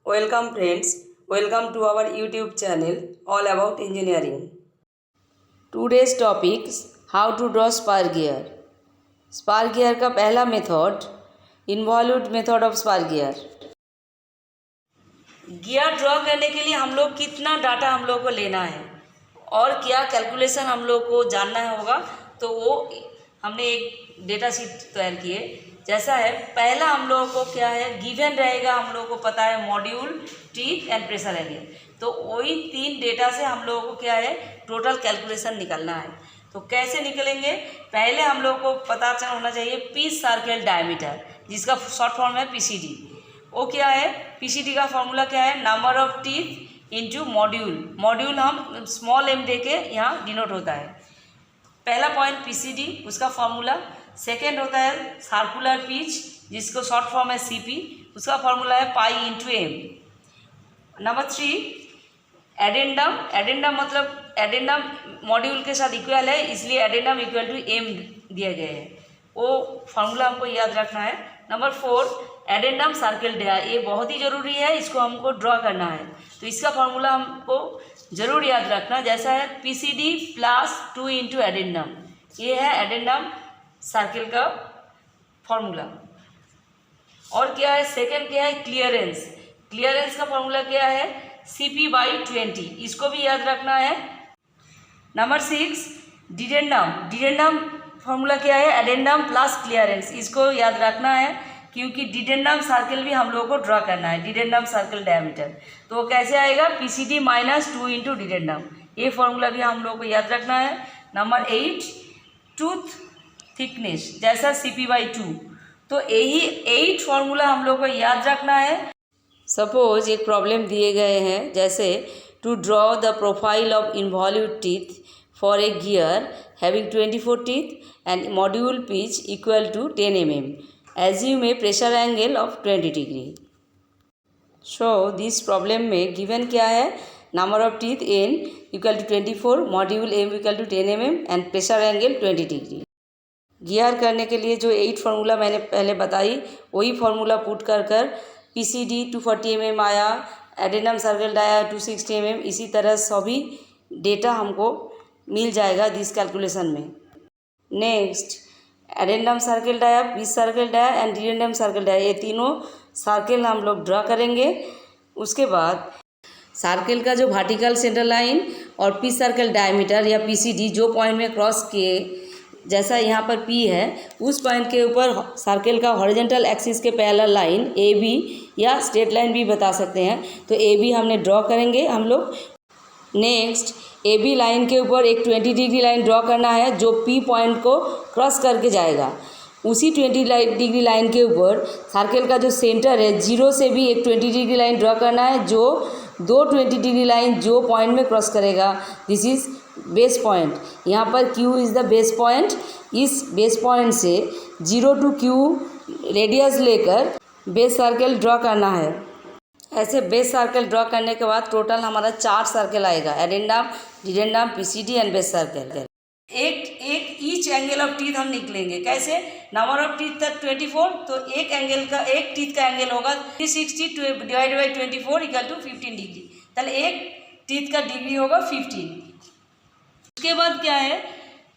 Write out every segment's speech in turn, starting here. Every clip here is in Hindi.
Welcome friends, welcome to our YouTube channel all about engineering. Today's topic is how to draw spark gear. Spark gear का पहला method involved method of spark gear. Gear draw करने के लिए हम लोग कितना डाटा हम लोग को लेना है और क्या कैलकुलेशन हम लोग को जानना होगा, तो वो हमने एक डेटा शीट तैयार की है। जैसा है, पहला हम लोगों को क्या है, गिवन रहेगा, हम लोगों को पता है module, teeth and pressure angle. तो वही तीन डेटा से हम लोगों को क्या है, टोटल कैलकुलेशन निकालना है। तो कैसे निकलेंगे, पहले हम लोगों को पता होना चाहिए पीस सर्कल डायमीटर, जिसका शॉर्ट फॉर्म है पीसीडी। वो क्या है, पीसीडी का फॉर्मूला क्या है, number of teeth into module. Module हम स्मॉल एम दे के यहाँ डिनोट होता है। पहला पॉइंट पीसीडी, उसका फॉर्मूला। सेकेंड होता है सर्कुलर पिच, जिसको शॉर्ट फॉर्म है सीपी, उसका फॉर्मूला है pi into M. Number 3 addendum. Addendum मतलब एडेंडम मॉड्यूल के साथ इक्वल है, इसलिए एडेंडम इक्वल टू एम दिया गया है, वो फॉर्मूला हमको याद रखना है। नंबर 4 एडेंडम सर्कल डाया, ये बहुत ही ज़रूरी है, इसको हमको ड्रॉ करना है, तो इसका फॉर्मूला हमको ज़रूर याद रखना। जैसा है पीसीडी प्लस 2 इंटू एडेंडम, ये है एडेंडम सर्कल का फॉर्मूला। और क्या है, सेकंड क्या है, क्लियरेंस। क्लियरेंस का फॉर्मूला क्या है, CP/20, इसको भी याद रखना है। नंबर 6 डिडेंडम। डिडेंडम फॉर्मूला क्या है, एडेंडम प्लस क्लियरेंस, इसको याद रखना है, क्योंकि डिडेंडम सर्कल भी हम लोगों को ड्रॉ करना है, डिडेंडम सर्कल डायमीटर। तो कैसे आएगा, पीसीडी माइनस 2 इंटू डिडेंडम, ये फॉर्मूला भी हम लोग को याद रखना है। नंबर 8 टूथ थिकनेस, जैसा CP/2। तो यही 8 फॉर्मूला हम लोग को याद रखना है। सपोज एक प्रॉब्लम दिए गए हैं, जैसे to draw the profile of involved teeth for a gear having 24 teeth and module pitch equal to 10 mm, assume a pressure angle of 20 degree. So this problem में गिवन क्या है, number of teeth n equal to 24, module m equal to 10 mm and pressure angle 20 degree. Gear करने के लिए जो 8 फार्मूला मैंने पहले बताई, वही फार्मूला पुट कर पीसीडी 240 mm आया, एडेंडम सर्कल डाया 260 mm, इसी तरह सभी डेटा हमको मिल जाएगा दिस कैलकुलेशन में। Next addendum circle dia, pitch circle dia and dedendum circle dia, ये तीनों सर्कल हम लोग ड्रा करेंगे। उसके बाद सर्कल का जो वर्टिकल सेंटर लाइन और पीस सर्कल डायमीटर या पीसीडी जो पॉइंट में क्रॉस किए, जैसा यहाँ पर P है, उस पॉइंट के ऊपर सर्कल का हॉरिजॉन्टल एक्सिस के पैरेलल लाइन AB या स्ट्रेट लाइन भी बता सकते हैं, तो AB हमने ड्रॉ करेंगे हम लोग। नेक्स्ट AB लाइन के ऊपर एक 20 डिग्री लाइन ड्रॉ करना है, जो P पॉइंट को क्रॉस करके जाएगा। उसी 20 डिग्री लाइन के ऊपर सर्कल का जो सेंटर है, जीरो से भी एक 20 डिग्री लाइन ड्रॉ करना है, जो दो 20 डिग्री लाइन जो पॉइंट में क्रॉस करेगा, दिस इज़ बेस पॉइंट। यहाँ पर Q is the base point. इस बेस पॉइंट से 0 to Q रेडियस लेकर बेस सर्कल ड्रॉ करना है। ऐसे बेस सर्कल ड्रॉ करने के बाद टोटल हमारा 4 सर्कल आएगा, addendum, dedendum, PCD and base circle. एक ईच एंगल ऑफ टीथ हम निकलेंगे। कैसे, नंबर ऑफ टीथ था 24, तो एक एंगल का, एक टीथ का एंगल होगा 360 divide by 24 equal to 15 degree. ताहले एक टीथ का डिग्री होगा 15। उसके बाद क्या है,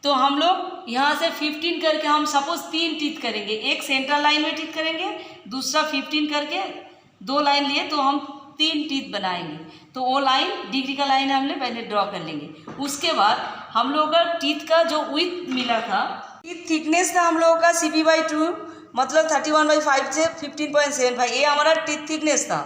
तो हम लोग यहाँ से 15 करके हम सपोज 3 टीथ करेंगे, एक सेंट्रल लाइन में टीथ करेंगे, दूसरा 15 करके 2 लाइन लिए, तो हम 3 टीथ बनाएंगे। तो वो लाइन डिग्री का लाइन हमने पहले ड्रॉ कर लेंगे। उसके बाद हम लोग का टीथ का जो विड्थ मिला था, टीथ थिकनेस था हम लोगों का CP/2, मतलब 31/5 से 15.75, ये हमारा टीथ थिकनेस था।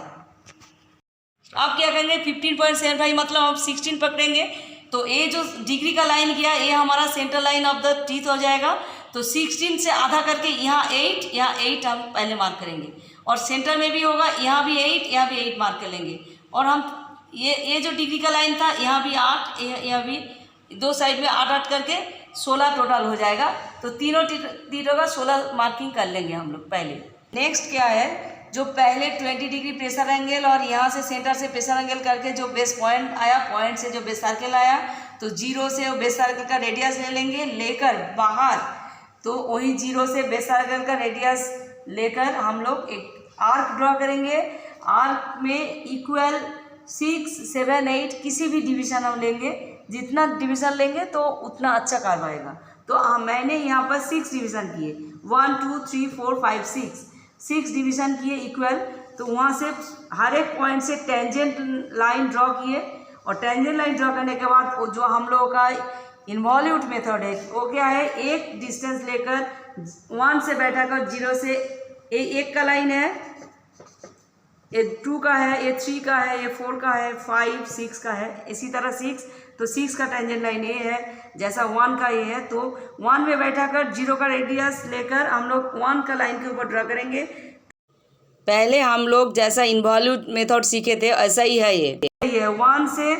आप क्या करेंगे, 15.75 मतलब हम 16 पकड़ेंगे, तो ये जो डिग्री का लाइन किया, ये हमारा centre line of the teeth हो जाएगा। तो 16 से आधा करके यहाँ 8, यहाँ 8 हम पहले मार्क करेंगे, और सेंटर में भी होगा, यहाँ भी 8, यहाँ भी 8 मार्क कर लेंगे। और हम ये जो डिग्री का लाइन था, यहाँ भी 8, यहाँ भी, दो साइड में 8 करके 16 टोटल हो जाएगा। तो तीनों टीथों का 16 मार्किंग कर लेंगे हम लोग पहले। नेक्स्ट क्या है, जो पहले 20 डिग्री प्रेशर एंगल और यहाँ से सेंटर से प्रेशर एंगल करके जो बेस पॉइंट आया, पॉइंट से जो बेस सर्कल आया, तो 0 से बेस सर्कल का रेडियस ले लेंगे, लेकर बाहर, तो वही 0 से बेस सर्कल का रेडियस लेकर हम लोग एक आर्क ड्रॉ करेंगे। आर्क में इक्वल 6, 7, 8 किसी भी डिवीज़न हम लेंगे, जितना डिवीज़न लेंगे तो उतना अच्छा कर्व आएगा। तो मैंने यहाँ पर 6 डिवीज़न किए, 1 2 3 4 5 6 डिवीज़न किए इक्वल। तो वहाँ से हर एक पॉइंट से टेंजेंट लाइन ड्रॉ किए, और टेंजेंट लाइन ड्रॉ करने के बाद जो हम लोगों का इन्वॉल्यूट मेथड है वो क्या है, एक डिस्टेंस लेकर 1 से बैठाकर 0 से एक का लाइन है, ये 2 का है, ये 3 का है, ये 4 का है, 5 6 का है, इसी तरह 6। तो 6 का टेंजेंट लाइन ये है, जैसा 1 का ये है। तो 1 में बैठाकर 0 का रेडियस लेकर हम लोग 1 का लाइन के ऊपर ड्रा करेंगे। पहले हम लोग जैसा इन्वॉल्यूट मेथड सीखे थे ऐसा ही है ये 1 से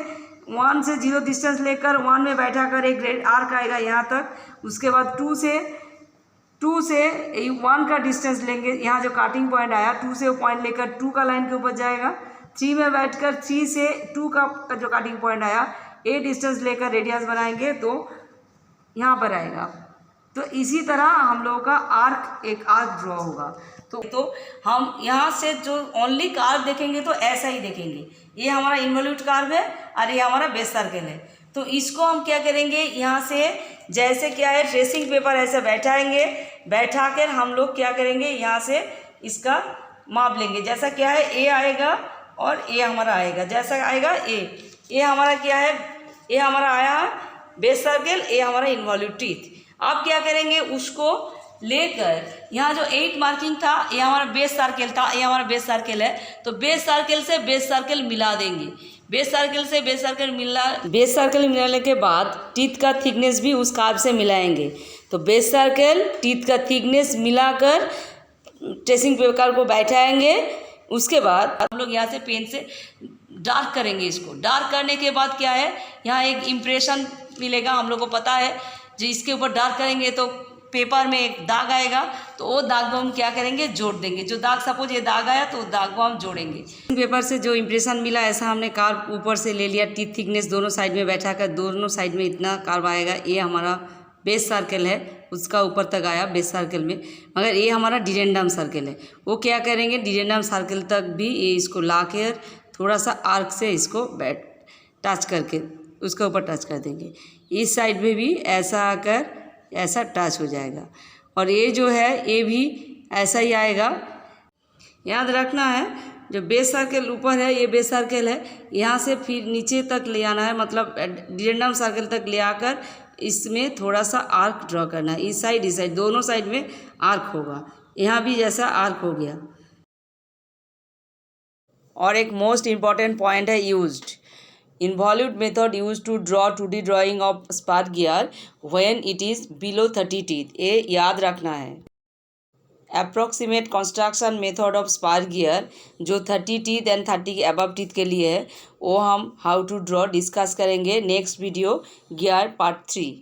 0 डिस्टेंस लेकर 1 में बैठाकर एक रेड आर्क आएगा यहाँ तक। उसके बाद 2 से 1 का डिस्टेंस लेंगे, यहाँ जो काटिंग पॉइंट आया 2 से वो पॉइंट लेकर 2 का लाइन के ऊपर जाएगा। 3 में बैठकर 3 से 2 का जो काटिंग पॉइंट आया ए डिस्टेंस लेकर रेडियस बनाएंगे तो यहाँ पर आएगा। तो इसी तरह हम लोगों का एक आर्क ड्रॉ होगा। तो हम यहाँ से जो ओनली कार्व देखेंगे तो ऐसा ही देखेंगे, ये हमारा इन्वॉल्यूट कार्व है और ये हमारा बेस सर्कल है। तो इसको हम क्या करेंगे, यहाँ से जैसे क्या है ट्रेसिंग पेपर ऐसे बैठाएंगे, बैठा कर हम लोग क्या करेंगे यहाँ से इसका माप लेंगे। जैसा क्या है ए आएगा और ए हमारा आएगा, जैसा आएगा ए हमारा क्या है, ए हमारा आया बेस सर्कल, ए हमारा इन्वॉल्यूट टीथ। अब क्या करेंगे, उसको लेकर यहाँ जो 8 मार्किंग था ये हमारा बेस सर्कल था, ये हमारा बेस सर्कल है। तो बेस सर्कल से बेस सर्कल मिला देंगे, बेस सर्कल से बेस सर्कल मिलाने के बाद टीथ का थिकनेस भी उस कर्व से मिलाएंगे। तो बेस सर्कल टीथ का थिकनेस मिलाकर ट्रेसिंग पेपर को बैठाएंगे। उसके बाद हम लोग यहाँ से पेन से डार्क करेंगे। इसको डार्क करने के बाद क्या है, यहाँ एक इम्प्रेशन मिलेगा, हम लोग को पता है। जो इसके ऊपर डार्क करेंगे तो पेपर में एक दाग आएगा, तो वो दाग को हम क्या करेंगे, जोड़ देंगे। जो दाग सपोज ये दाग आया तो दाग को हम जोड़ेंगे। पेपर से जो इम्प्रेशन मिला ऐसा हमने कार्व ऊपर से ले लिया, टीथ थिकनेस दोनों साइड में बैठा कर दोनों साइड में इतना कार्व आएगा। ये हमारा बेस सर्कल है, उसका ऊपर तक आया बेस सर्कल में। मगर ये हमारा डिडेंडम सर्कल है, वो क्या करेंगे डिडेंडम सर्कल तक भी ये इसको ला कर थोड़ा सा आर्क से इसको टच करके उसके ऊपर टच कर देंगे। इस साइड में भी ऐसा आकर ऐसा टच हो जाएगा, और ये जो है ये भी ऐसा ही आएगा। याद रखना है जो बेस सर्कल ऊपर है ये बेस सर्कल है, यहाँ से फिर नीचे तक ले आना है, मतलब डिडेंडम सर्कल तक ले आकर इसमें थोड़ा सा आर्क ड्रॉ करना है। इस साइड दोनों साइड में आर्क होगा, यहाँ भी जैसा आर्क हो गया। और एक मोस्ट इम्पॉर्टेंट पॉइंट है used involute method used to draw 2D drawing of spark gear when it is below 30 teeth। ये याद रखना है। Approximate construction method of spark gear जो 30 टीथ एंड 30 के अबव टीथ के लिए है, वो हम हाउ टू ड्रॉ डिस्कस करेंगे नेक्स्ट वीडियो गियर पार्ट 3।